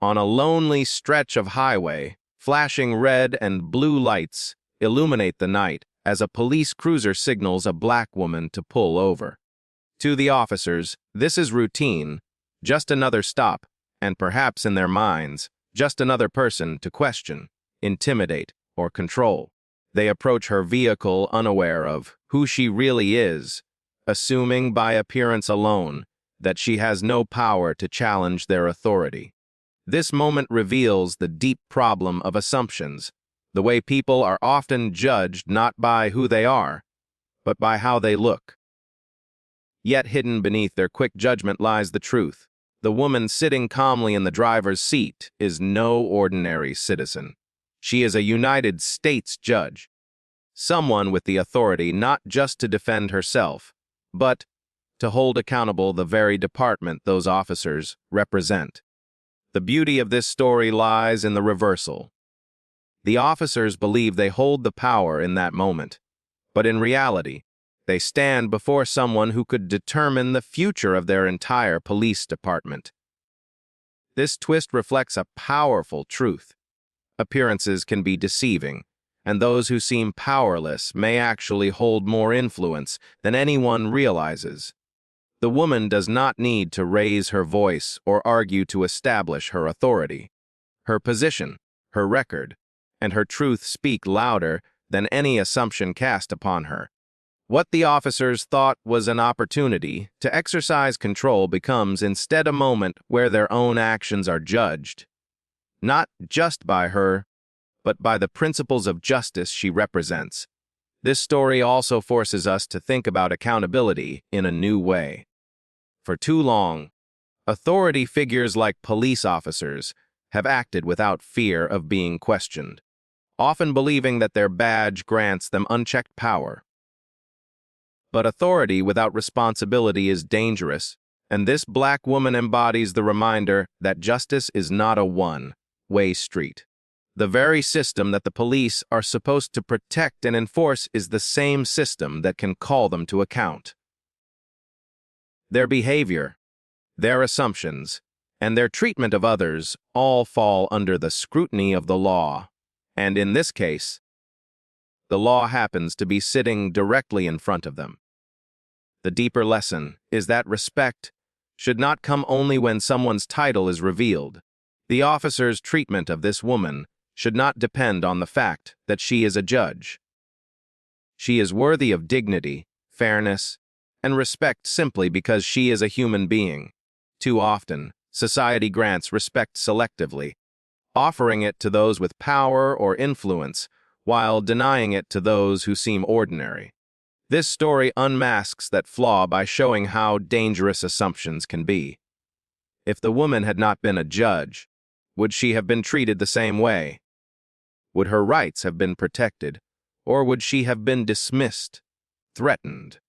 On a lonely stretch of highway, flashing red and blue lights illuminate the night as a police cruiser signals a black woman to pull over. To the officers, this is routine, just another stop, and perhaps in their minds, just another person to question, intimidate, or control. They approach her vehicle unaware of who she really is, assuming by appearance alone that she has no power to challenge their authority. This moment reveals the deep problem of assumptions, the way people are often judged not by who they are, but by how they look. Yet hidden beneath their quick judgment lies the truth. The woman sitting calmly in the driver's seat is no ordinary citizen. She is a United States judge, someone with the authority not just to defend herself, but to hold accountable the very department those officers represent. The beauty of this story lies in the reversal. The officers believe they hold the power in that moment, but in reality, they stand before someone who could determine the future of their entire police department. This twist reflects a powerful truth. Appearances can be deceiving, and those who seem powerless may actually hold more influence than anyone realizes. The woman does not need to raise her voice or argue to establish her authority. Her position, her record, and her truth speak louder than any assumption cast upon her. What the officers thought was an opportunity to exercise control becomes instead a moment where their own actions are judged, not just by her, but by the principles of justice she represents. This story also forces us to think about accountability in a new way. For too long, authority figures like police officers have acted without fear of being questioned, often believing that their badge grants them unchecked power. But authority without responsibility is dangerous, and this black woman embodies the reminder that justice is not a one-way street. The very system that the police are supposed to protect and enforce is the same system that can call them to account. Their behavior, their assumptions, and their treatment of others all fall under the scrutiny of the law, and in this case, the law happens to be sitting directly in front of them. The deeper lesson is that respect should not come only when someone's title is revealed. The officer's treatment of this woman should not depend on the fact that she is a judge. She is worthy of dignity, fairness, and respect simply because she is a human being. Too often, society grants respect selectively, offering it to those with power or influence, while denying it to those who seem ordinary. This story unmasks that flaw by showing how dangerous assumptions can be. If the woman had not been a judge, would she have been treated the same way? Would her rights have been protected, or would she have been dismissed, threatened,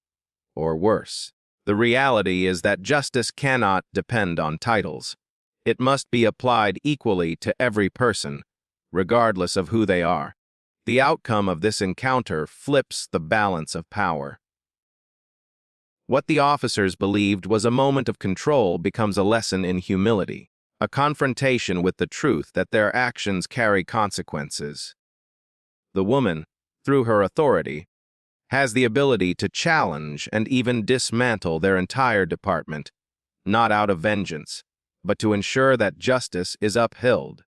or worse? The reality is that justice cannot depend on titles. It must be applied equally to every person, regardless of who they are. The outcome of this encounter flips the balance of power. What the officers believed was a moment of control becomes a lesson in humility, a confrontation with the truth that their actions carry consequences. The woman, through her authority, has the ability to challenge and even dismantle their entire department, not out of vengeance, but to ensure that justice is upheld.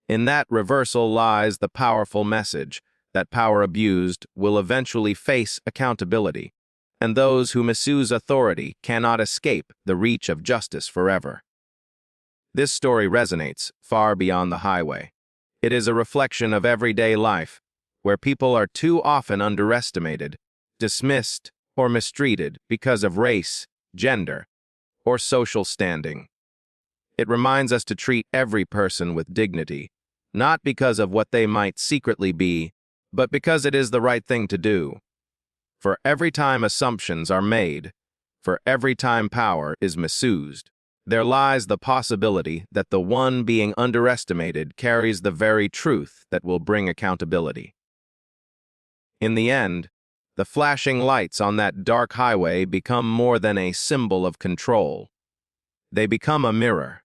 In that reversal lies the powerful message that power abused will eventually face accountability, and those who misuse authority cannot escape the reach of justice forever. This story resonates far beyond the highway. It is a reflection of everyday life, where people are too often underestimated, dismissed, or mistreated because of race, gender, or social standing. It reminds us to treat every person with dignity, not because of what they might secretly be, but because it is the right thing to do. For every time assumptions are made, for every time power is misused, there lies the possibility that the one being underestimated carries the very truth that will bring accountability. In the end, the flashing lights on that dark highway become more than a symbol of control. They become a mirror,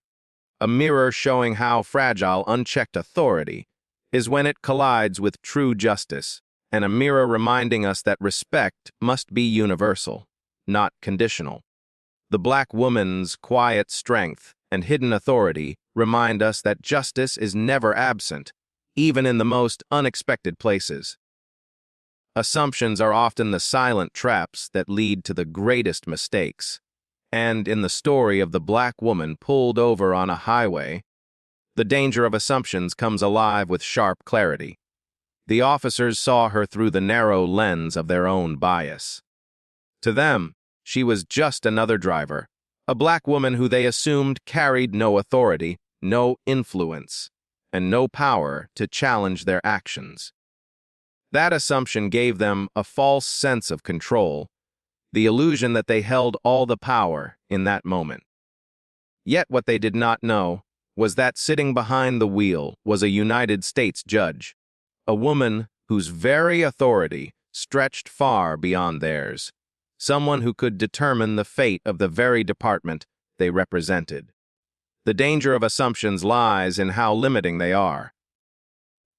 a mirror showing how fragile unchecked authority is when it collides with true justice, and a mirror reminding us that respect must be universal, not conditional. The black woman's quiet strength and hidden authority remind us that justice is never absent, even in the most unexpected places. Assumptions are often the silent traps that lead to the greatest mistakes. And in the story of the black woman pulled over on a highway, the danger of assumptions comes alive with sharp clarity. The officers saw her through the narrow lens of their own bias. To them, she was just another driver, a black woman who they assumed carried no authority, no influence, and no power to challenge their actions. That assumption gave them a false sense of control, the illusion that they held all the power in that moment. Yet what they did not know was that sitting behind the wheel was a United States judge, a woman whose very authority stretched far beyond theirs, someone who could determine the fate of the very department they represented. The danger of assumptions lies in how limiting they are.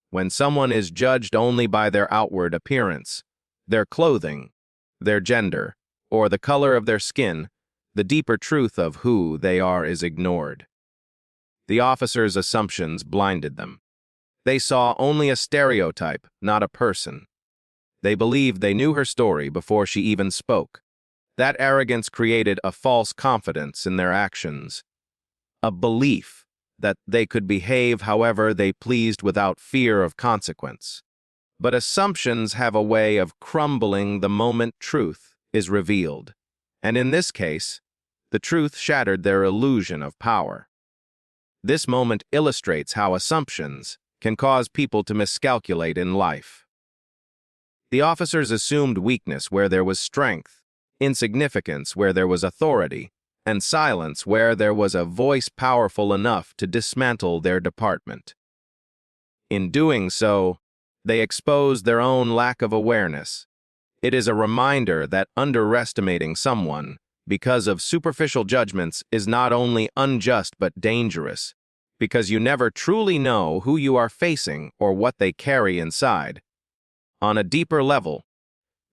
When someone is judged only by their outward appearance, their clothing, their gender, or the color of their skin, the deeper truth of who they are is ignored. The officers' assumptions blinded them. They saw only a stereotype, not a person. They believed they knew her story before she even spoke. That arrogance created a false confidence in their actions, a belief that they could behave however they pleased without fear of consequence. But assumptions have a way of crumbling the moment truth is revealed, and in this case, the truth shattered their illusion of power. This moment illustrates how assumptions can cause people to miscalculate in life. The officers assumed weakness where there was strength, insignificance where there was authority, and silence where there was a voice powerful enough to dismantle their department. In doing so, they exposed their own lack of awareness. It is a reminder that underestimating someone because of superficial judgments is not only unjust but dangerous, because you never truly know who you are facing or what they carry inside. On a deeper level,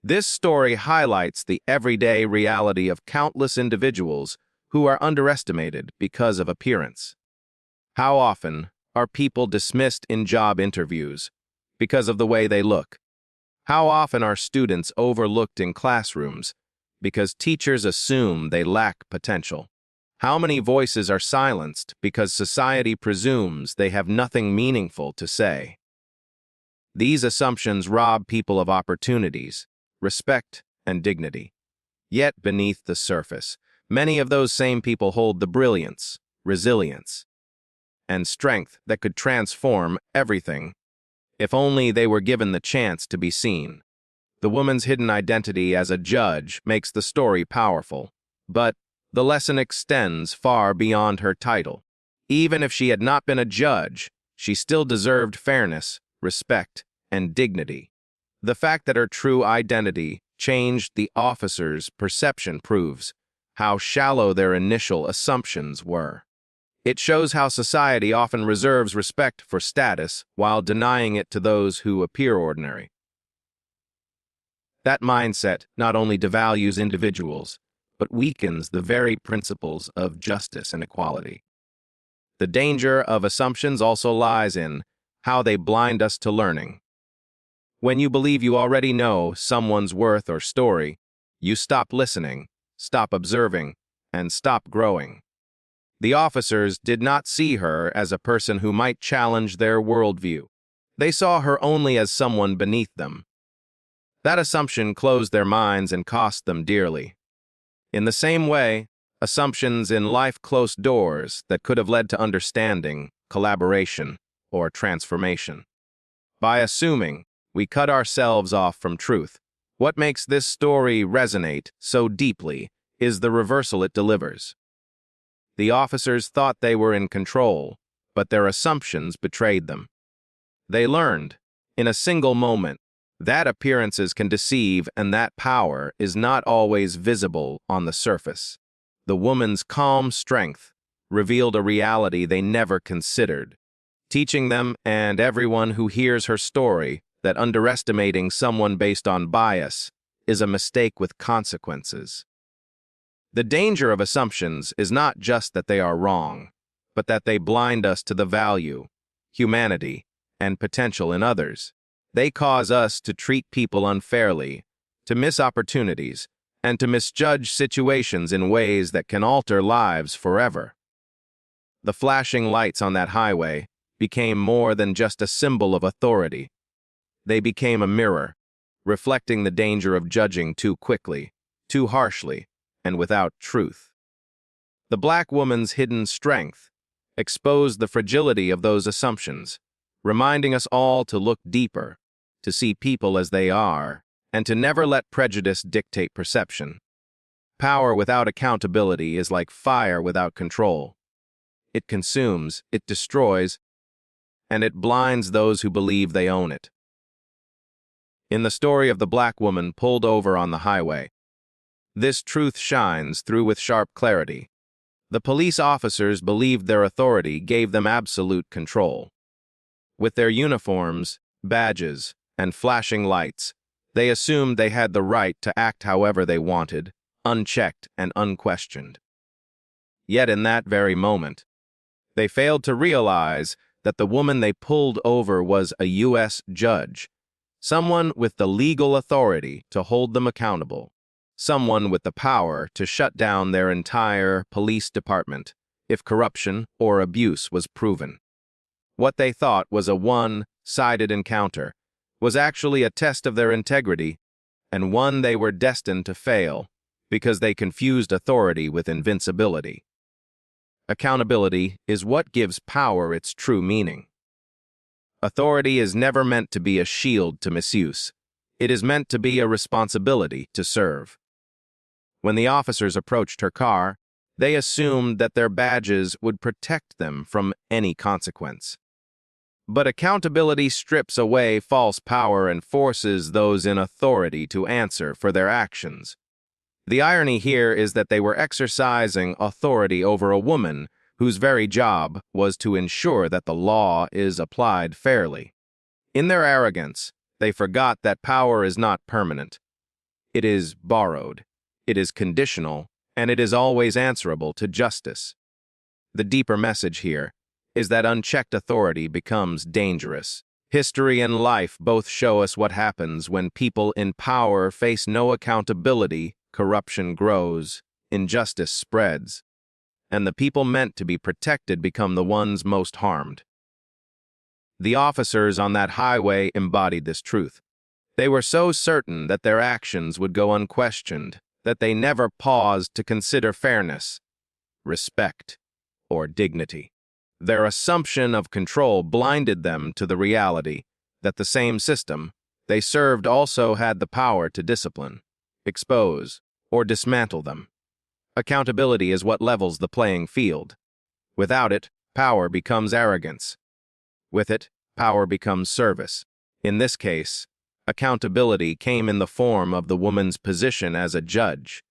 this story highlights the everyday reality of countless individuals who are underestimated because of appearance. How often are people dismissed in job interviews because of the way they look? How often are students overlooked in classrooms because teachers assume they lack potential? How many voices are silenced because society presumes they have nothing meaningful to say? These assumptions rob people of opportunities, respect, and dignity. Yet beneath the surface, many of those same people hold the brilliance, resilience, and strength that could transform everything if only they were given the chance to be seen. The woman's hidden identity as a judge makes the story powerful, but the lesson extends far beyond her title. Even if she had not been a judge, she still deserved fairness, respect, and dignity. The fact that her true identity changed the officers' perception proves how shallow their initial assumptions were. It shows how society often reserves respect for status while denying it to those who appear ordinary. That mindset not only devalues individuals, but weakens the very principles of justice and equality. The danger of assumptions also lies in how they blind us to learning. When you believe you already know someone's worth or story, you stop listening, stop observing, and stop growing. The officers did not see her as a person who might challenge their worldview. They saw her only as someone beneath them. That assumption closed their minds and cost them dearly. In the same way, assumptions in life close doors that could have led to understanding, collaboration, or transformation. By assuming, we cut ourselves off from truth. What makes this story resonate so deeply is the reversal it delivers. The officers thought they were in control, but their assumptions betrayed them. They learned, in a single moment, that appearances can deceive and that power is not always visible on the surface. The woman's calm strength, revealed a reality they never considered, teaching them and everyone who hears her story that underestimating someone based on bias is a mistake with consequences. The danger of assumptions is not just that they are wrong, but that they blind us to the value, humanity, and potential in others. They cause us to treat people unfairly, to miss opportunities, and to misjudge situations in ways that can alter lives forever. The flashing lights on that highway became more than just a symbol of authority. They became a mirror, reflecting the danger of judging too quickly, too harshly, and without truth. The black woman's hidden strength exposed the fragility of those assumptions, reminding us all to look deeper, to see people as they are, and to never let prejudice dictate perception. Power without accountability is like fire without control. It consumes, it destroys, and it blinds those who believe they own it. In the story of the black woman pulled over on the highway, this truth shines through with sharp clarity. The police officers believed their authority gave them absolute control. With their uniforms, badges, and flashing lights, they assumed they had the right to act however they wanted, unchecked and unquestioned. Yet in that very moment, they failed to realize that the woman they pulled over was a U.S. judge, someone with the legal authority to hold them accountable, someone with the power to shut down their entire police department if corruption or abuse was proven. What they thought was a one-sided encounter was actually a test of their integrity, and one they were destined to fail because they confused authority with invincibility. Accountability is what gives power its true meaning. Authority is never meant to be a shield to misuse. It is meant to be a responsibility to serve. When the officers approached her car, they assumed that their badges would protect them from any consequence. But accountability strips away false power and forces those in authority to answer for their actions. The irony here is that they were exercising authority over a woman whose very job was to ensure that the law is applied fairly. In their arrogance, they forgot that power is not permanent. It is borrowed, it is conditional, and it is always answerable to justice. The deeper message here is that unchecked authority becomes dangerous. History and life both show us what happens when people in power face no accountability. Corruption grows, injustice spreads, and the people meant to be protected become the ones most harmed. The officers on that highway embodied this truth. They were so certain that their actions would go unquestioned that they never paused to consider fairness, respect, or dignity. Their assumption of control blinded them to the reality that the same system they served also had the power to discipline, expose, or dismantle them. Accountability is what levels the playing field. Without it, power becomes arrogance. With it, power becomes service. In this case, accountability came in the form of the woman's position as a judge,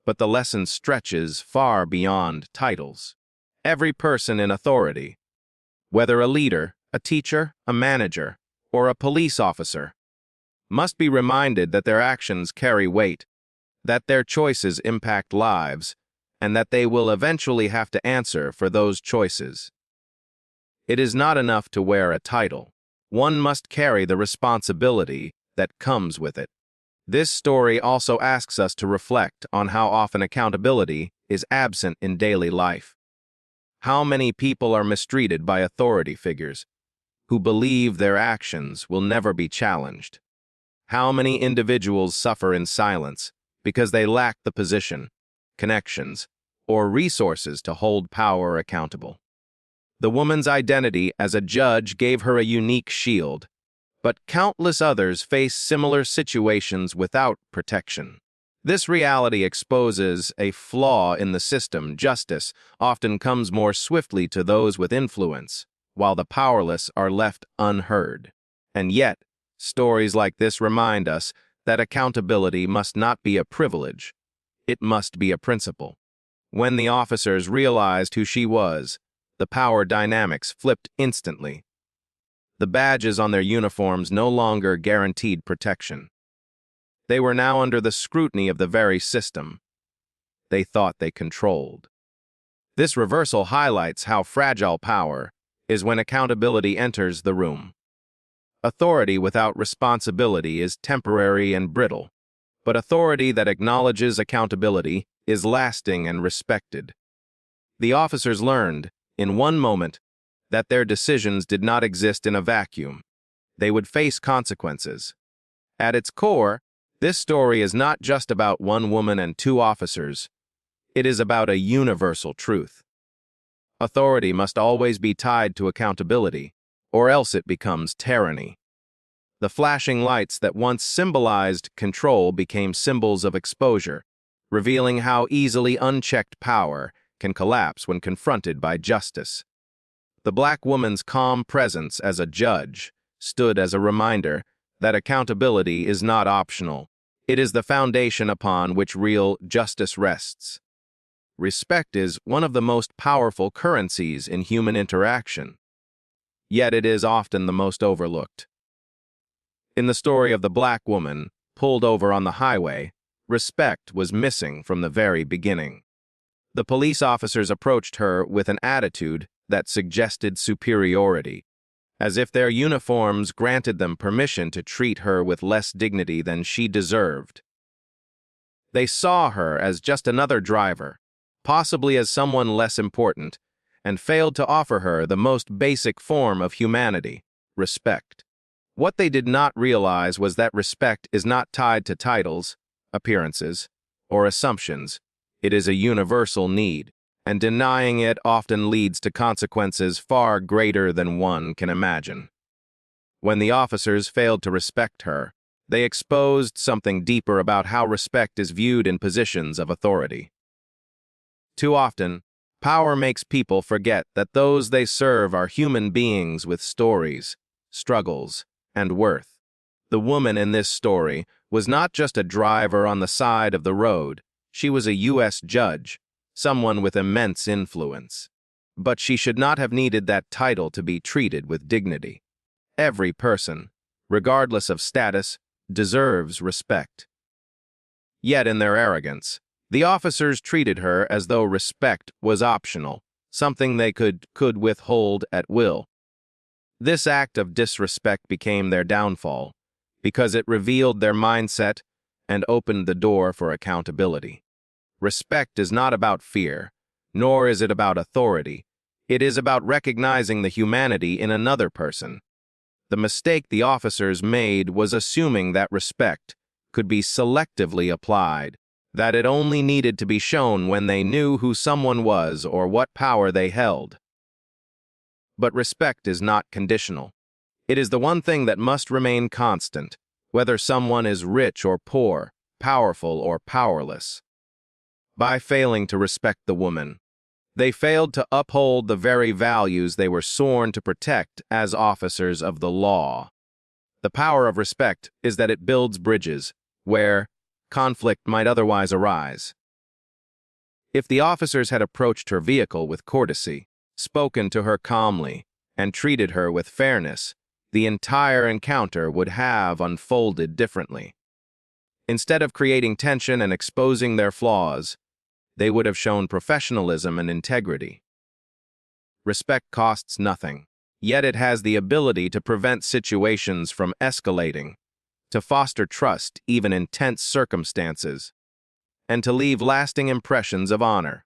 but the lesson stretches far beyond titles. Every person in authority, whether a leader, a teacher, a manager, or a police officer, must be reminded that their actions carry weight, that their choices impact lives, and that they will eventually have to answer for those choices. It is not enough to wear a title. One must carry the responsibility that comes with it. This story also asks us to reflect on how often accountability is absent in daily life. How many people are mistreated by authority figures who believe their actions will never be challenged? How many individuals suffer in silence because they lack the position, connections, or resources to hold power accountable? The woman's identity as a judge gave her a unique shield, but countless others face similar situations without protection. This reality exposes a flaw in the system. Justice often comes more swiftly to those with influence, while the powerless are left unheard. And yet, stories like this remind us that accountability must not be a privilege, it must be a principle. When the officers realized who she was, the power dynamics flipped instantly. The badges on their uniforms no longer guaranteed protection. They were now under the scrutiny of the very system they thought they controlled. This reversal highlights how fragile power is when accountability enters the room. Authority without responsibility is temporary and brittle, but authority that acknowledges accountability is lasting and respected. The officers learned, in one moment, that their decisions did not exist in a vacuum. They would face consequences. At its core, this story is not just about one woman and two officers. It is about a universal truth. Authority must always be tied to accountability, or else it becomes tyranny. The flashing lights that once symbolized control became symbols of exposure, revealing how easily unchecked power can collapse when confronted by justice. The black woman's calm presence as a judge stood as a reminder that accountability is not optional. It is the foundation upon which real justice rests. Respect is one of the most powerful currencies in human interaction, yet it is often the most overlooked. In the story of the black woman pulled over on the highway, respect was missing from the very beginning. The police officers approached her with an attitude that suggested superiority, as if their uniforms granted them permission to treat her with less dignity than she deserved. They saw her as just another driver, possibly as someone less important, and failed to offer her the most basic form of humanity, respect. What they did not realize was that respect is not tied to titles, appearances, or assumptions. It is a universal need, and denying it often leads to consequences far greater than one can imagine. When the officers failed to respect her, they exposed something deeper about how respect is viewed in positions of authority. Too often, power makes people forget that those they serve are human beings with stories, struggles, and worth. The woman in this story was not just a driver on the side of the road. She was a U.S. judge, someone with immense influence. But she should not have needed that title to be treated with dignity. Every person, regardless of status, deserves respect. Yet in their arrogance, the officers treated her as though respect was optional, something they could withhold at will. This act of disrespect became their downfall, because it revealed their mindset and opened the door for accountability. Respect is not about fear, nor is it about authority. It is about recognizing the humanity in another person. The mistake the officers made was assuming that respect could be selectively applied, that it only needed to be shown when they knew who someone was or what power they held. But respect is not conditional. It is the one thing that must remain constant, whether someone is rich or poor, powerful or powerless. By failing to respect the woman, they failed to uphold the very values they were sworn to protect as officers of the law. The power of respect is that it builds bridges where conflict might otherwise arise. If the officers had approached her vehicle with courtesy, spoken to her calmly, and treated her with fairness, the entire encounter would have unfolded differently. Instead of creating tension and exposing their flaws, they would have shown professionalism and integrity. Respect costs nothing, yet it has the ability to prevent situations from escalating, to foster trust even in tense circumstances, and to leave lasting impressions of honor.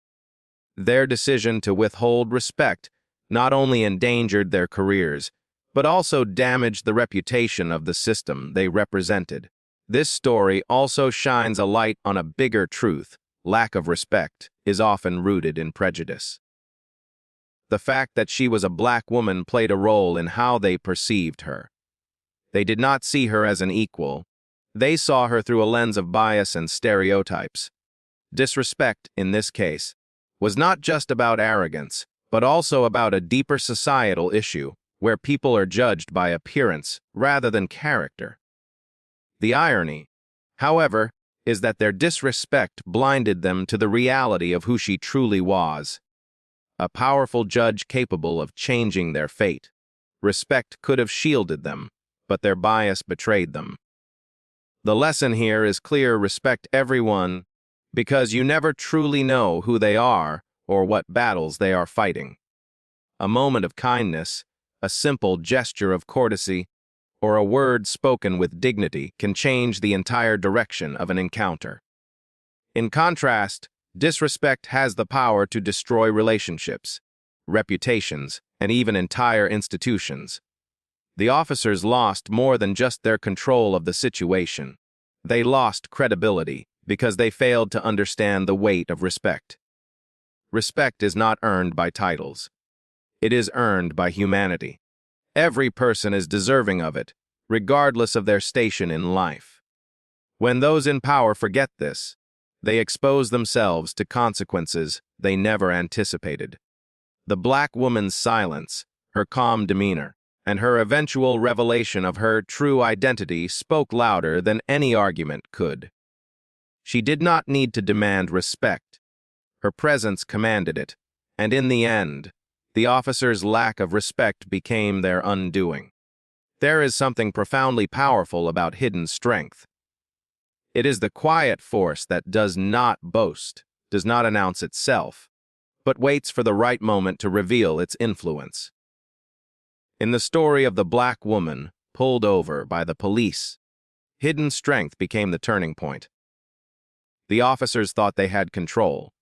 Their decision to withhold respect not only endangered their careers, but also damaged the reputation of the system they represented. This story also shines a light on a bigger truth. Lack of respect is often rooted in prejudice. The fact that she was a black woman played a role in how they perceived her. They did not see her as an equal. They saw her through a lens of bias and stereotypes. Disrespect, in this case, was not just about arrogance, but also about a deeper societal issue where people are judged by appearance rather than character. The irony, however, is that their disrespect blinded them to the reality of who she truly was. A powerful judge capable of changing their fate. Respect could have shielded them, but their bias betrayed them. The lesson here is clear: respect everyone, because you never truly know who they are or what battles they are fighting. A moment of kindness, a simple gesture of courtesy, or a word spoken with dignity can change the entire direction of an encounter. In contrast, disrespect has the power to destroy relationships, reputations, and even entire institutions. The officers lost more than just their control of the situation. They lost credibility because they failed to understand the weight of respect. Respect is not earned by titles. It is earned by humanity. Every person is deserving of it, regardless of their station in life. When those in power forget this, they expose themselves to consequences they never anticipated. The black woman's silence, her calm demeanor, and her eventual revelation of her true identity spoke louder than any argument could. She did not need to demand respect. Her presence commanded it, and in the end, the officer's lack of respect became their undoing. There is something profoundly powerful about hidden strength. It is the quiet force that does not boast, does not announce itself, but waits for the right moment to reveal its influence. In the story of the black woman pulled over by the police, hidden strength became the turning point. The officers thought they had control.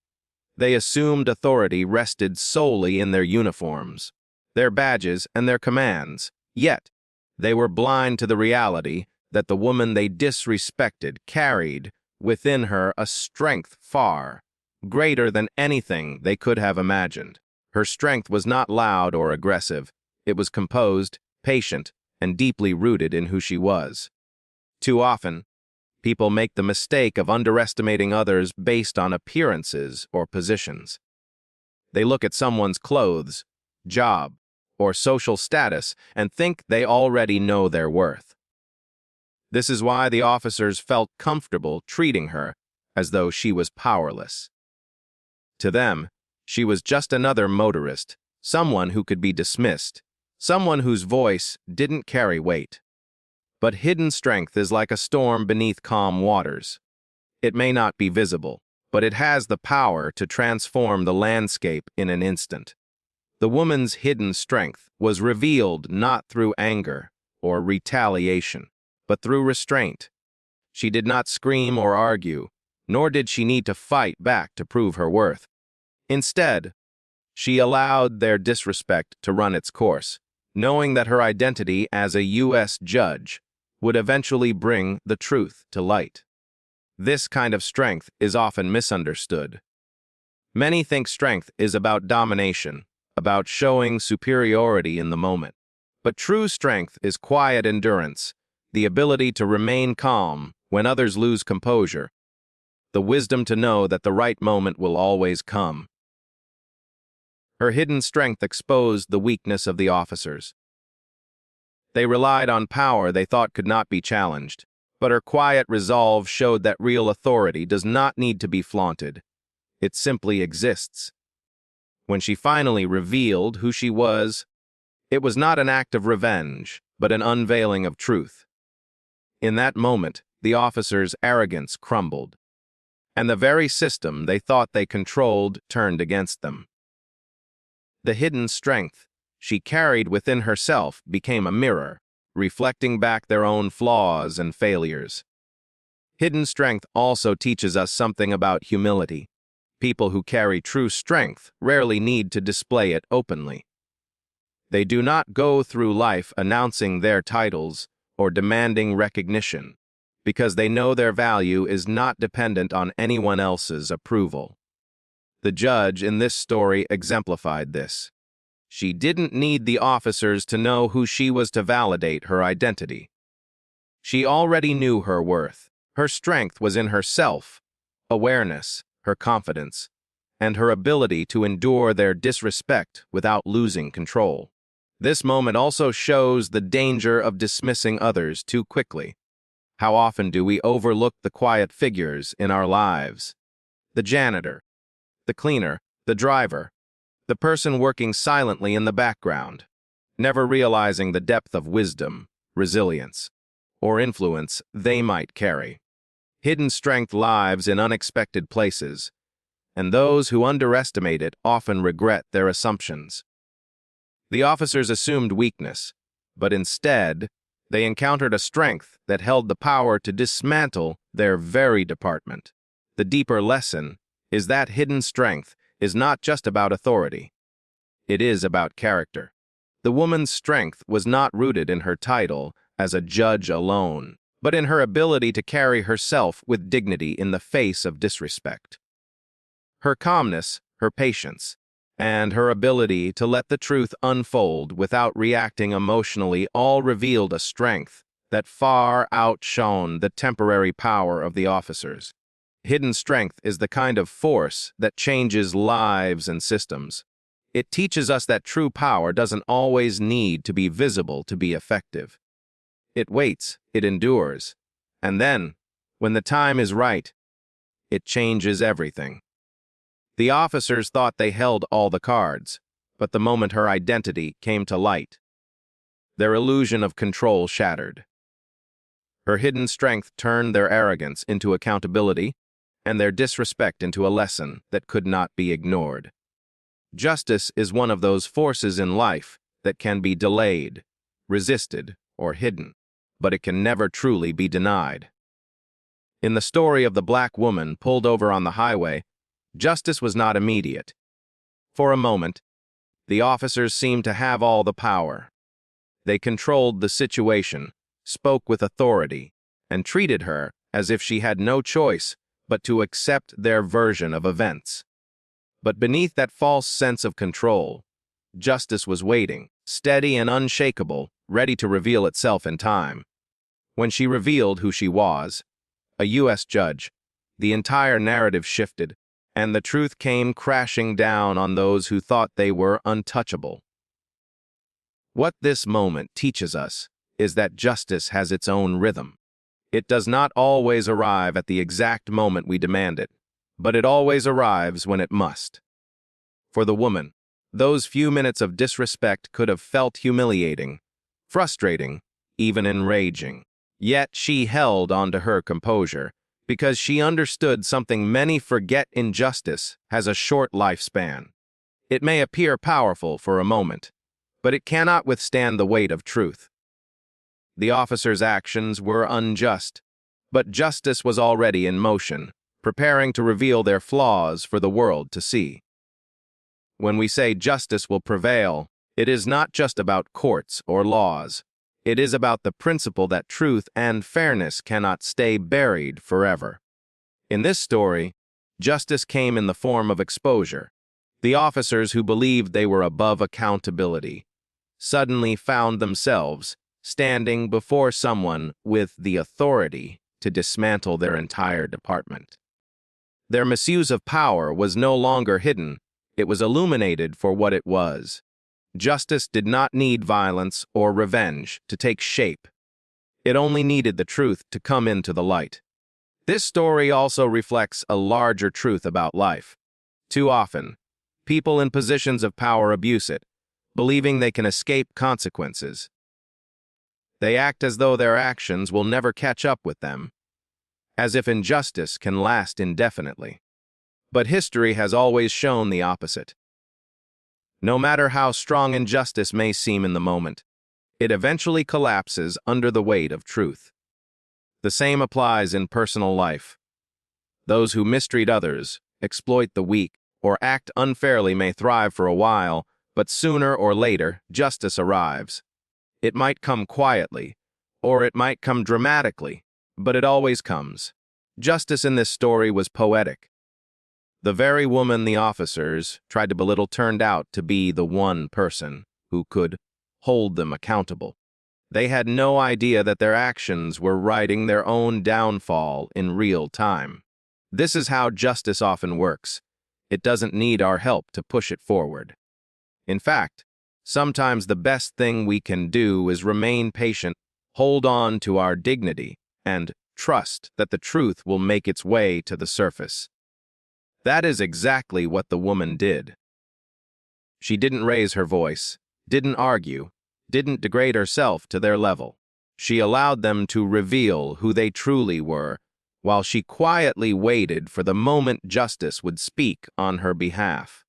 They assumed authority rested solely in their uniforms, their badges, and their commands. Yet, they were blind to the reality that the woman they disrespected carried within her a strength far greater than anything they could have imagined. Her strength was not loud or aggressive. It was composed, patient, and deeply rooted in who she was. Too often, people make the mistake of underestimating others based on appearances or positions. They look at someone's clothes, job, or social status and think they already know their worth. This is why the officers felt comfortable treating her as though she was powerless. To them, she was just another motorist, someone who could be dismissed, someone whose voice didn't carry weight. But hidden strength is like a storm beneath calm waters. It may not be visible, but it has the power to transform the landscape in an instant. The woman's hidden strength was revealed not through anger or retaliation, but through restraint. She did not scream or argue, nor did she need to fight back to prove her worth. Instead, she allowed their disrespect to run its course, knowing that her identity as a U.S. judge would eventually bring the truth to light. This kind of strength is often misunderstood. Many think strength is about domination, about showing superiority in the moment. But true strength is quiet endurance, the ability to remain calm when others lose composure, the wisdom to know that the right moment will always come. Her hidden strength exposed the weakness of the officers. They relied on power they thought could not be challenged, but her quiet resolve showed that real authority does not need to be flaunted. It simply exists. When she finally revealed who she was, it was not an act of revenge, but an unveiling of truth. In that moment, the officers' arrogance crumbled, and the very system they thought they controlled turned against them. The hidden strength she carried within herself became a mirror, reflecting back their own flaws and failures. Hidden strength also teaches us something about humility. People who carry true strength rarely need to display it openly. They do not go through life announcing their titles or demanding recognition, because they know their value is not dependent on anyone else's approval. The judge in this story exemplified this. She didn't need the officers to know who she was to validate her identity. She already knew her worth. Her strength was in her self-awareness, her confidence, and her ability to endure their disrespect without losing control. This moment also shows the danger of dismissing others too quickly. How often do we overlook the quiet figures in our lives? The janitor, the cleaner, the driver, the person working silently in the background, never realizing the depth of wisdom, resilience, or influence they might carry. Hidden strength lives in unexpected places, and those who underestimate it often regret their assumptions. The officers assumed weakness, but instead, they encountered a strength that held the power to dismantle their very department. The deeper lesson is that hidden strength is not just about authority. It is about character. The woman's strength was not rooted in her title as a judge alone, but in her ability to carry herself with dignity in the face of disrespect. Her calmness, her patience, and her ability to let the truth unfold without reacting emotionally all revealed a strength that far outshone the temporary power of the officers. Hidden strength is the kind of force that changes lives and systems. It teaches us that true power doesn't always need to be visible to be effective. It waits, it endures, and then, when the time is right, it changes everything. The officers thought they held all the cards, but the moment her identity came to light, their illusion of control shattered. Her hidden strength turned their arrogance into accountability and their disrespect into a lesson that could not be ignored. Justice is one of those forces in life that can be delayed, resisted, or hidden, but it can never truly be denied. In the story of the black woman pulled over on the highway, justice was not immediate. For a moment, the officers seemed to have all the power. They controlled the situation, spoke with authority, and treated her as if she had no choice but to accept their version of events. But beneath that false sense of control, justice was waiting, steady and unshakable, ready to reveal itself in time. When she revealed who she was, a U.S. judge, the entire narrative shifted, and the truth came crashing down on those who thought they were untouchable. What this moment teaches us is that justice has its own rhythm. It does not always arrive at the exact moment we demand it, but it always arrives when it must. For the woman, those few minutes of disrespect could have felt humiliating, frustrating, even enraging. Yet she held onto her composure, because she understood something many forget: injustice has a short lifespan. It may appear powerful for a moment, but it cannot withstand the weight of truth. The officers' actions were unjust, but justice was already in motion, preparing to reveal their flaws for the world to see. When we say justice will prevail, it is not just about courts or laws. It is about the principle that truth and fairness cannot stay buried forever. In this story, justice came in the form of exposure. The officers who believed they were above accountability suddenly found themselves standing before someone with the authority to dismantle their entire department. Their misuse of power was no longer hidden, it was illuminated for what it was. Justice did not need violence or revenge to take shape. It only needed the truth to come into the light. This story also reflects a larger truth about life. Too often, people in positions of power abuse it, believing they can escape consequences. They act as though their actions will never catch up with them, as if injustice can last indefinitely. But history has always shown the opposite. No matter how strong injustice may seem in the moment, it eventually collapses under the weight of truth. The same applies in personal life. Those who mistreat others, exploit the weak, or act unfairly may thrive for a while, but sooner or later, justice arrives. It might come quietly, or it might come dramatically, but it always comes. Justice in this story was poetic. The very woman the officers tried to belittle turned out to be the one person who could hold them accountable. They had no idea that their actions were writing their own downfall in real time. This is how justice often works. It doesn't need our help to push it forward. In fact, sometimes the best thing we can do is remain patient, hold on to our dignity, and trust that the truth will make its way to the surface. That is exactly what the woman did. She didn't raise her voice, didn't argue, didn't degrade herself to their level. She allowed them to reveal who they truly were, while she quietly waited for the moment justice would speak on her behalf.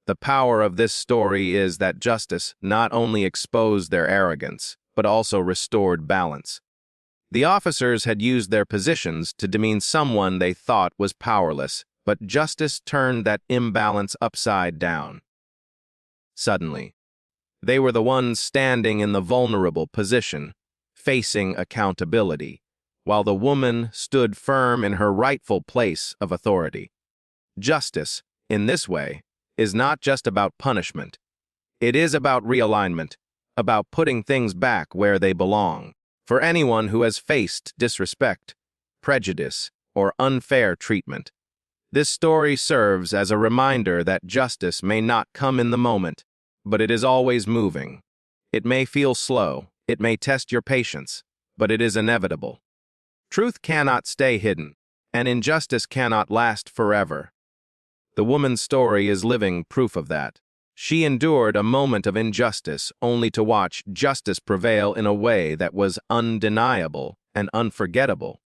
The power of this story is that justice not only exposed their arrogance, but also restored balance. The officers had used their positions to demean someone they thought was powerless, but justice turned that imbalance upside down. Suddenly, they were the ones standing in the vulnerable position, facing accountability, while the woman stood firm in her rightful place of authority. Justice, in this way, is not just about punishment. It is about realignment, about putting things back where they belong. For anyone who has faced disrespect, prejudice, or unfair treatment, this story serves as a reminder that justice may not come in the moment, but it is always moving. It may feel slow, it may test your patience, but it is inevitable. Truth cannot stay hidden, and injustice cannot last forever. The woman's story is living proof of that. She endured a moment of injustice only to watch justice prevail in a way that was undeniable and unforgettable.